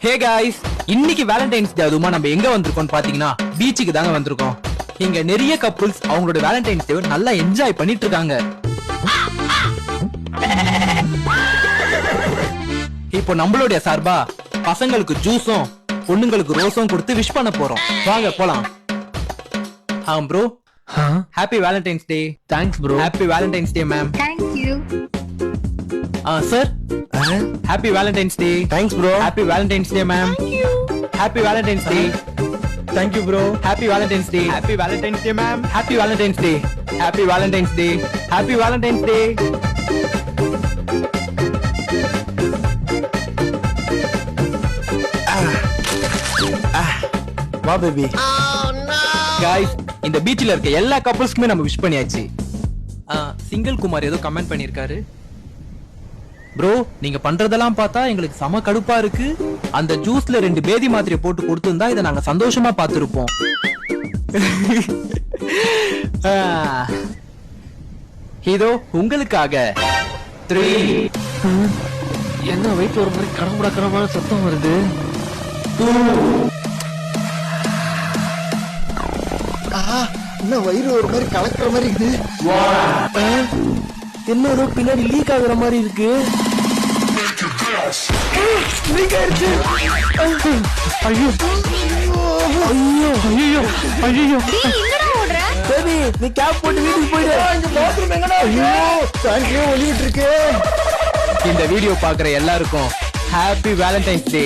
ஹே guys, இன்னைக்கு Valentine's டே அதுமா நம்ம எங்க வந்திருக்கோம் பாத்தீங்கன்னா பீச்சுக்கு தாங்க வந்திருக்கோம். இங்க நிறைய கப்புள்ஸ் அவங்களோட வேலண்டைன்ஸ் டே நல்லா என்ஜாய் பண்ணிட்டு இருக்காங்க. இப்போ நம்மளுடைய சார்பா பசங்களுக்கு ஜூஸும் பொண்ணுங்களுக்கு ரோஸும் கொடுத்து விஷ் பண்ண போறோம். வாங்க போலாம். Bro, happy valentine's day. Thanks bro. Happy valentine's day ma'am. Thank you. Sir, happy valentine's day. Thanks bro. Happy valentine's day ma'am. Thank you. Happy valentine's day. Thank you bro. Happy valentine's day. Happy valentine's day ma'am. Happy valentine's day. Happy valentine's day. Happy valentine's day. வா baby. Guys, இந்த பீச்ல இருக்க எல்லா கப்புள்ஸ்க்குமே நம்ம wish பண்ணியாச்சு. Single Kumar ஏதோ comment பண்ணிருக்காரு. Bro, நீங்க பண்றதெல்லாம் பார்த்தா எங்களுக்கு செம கடுப்பா இருக்கு. அந்த ஜூஸ்ல 2 பேதி மாத்திரை போட்டு கொடுத்திருந்தா இதை நாங்க சந்தோஷமா பார்த்திருப்போம். இதோ உங்களுக்காக 3 என்ன வயிற்று ஒரு மாதிரி கடம்புடக்கரமான சத்தம் வருது. 2 என்ன வயிறு ஒரு மாதிரி கலக்குற மாதிரி இருக்குது. 1. என்ன ஏதோ பின்னாடி லீக் ஆகுற மாதிரி இருக்கு. லீக் ஆயிடுச்சு. ஐயோ ஐயோ ஐயோ ஐயோ. டேய், எங்கடா ஓடுற? பேபி, நீ கேப் போட்டு வீட்டுக்கு போயிடு. இந்த பாத்ரூம் எங்கடா? ஐயோ, டாங்கியே ஒலிட்டு இருக்கு. இந்த வீடியோ பாக்குற எல்லாருக்கும் ஹாப்பி வேலண்டைன்ஸ் டே.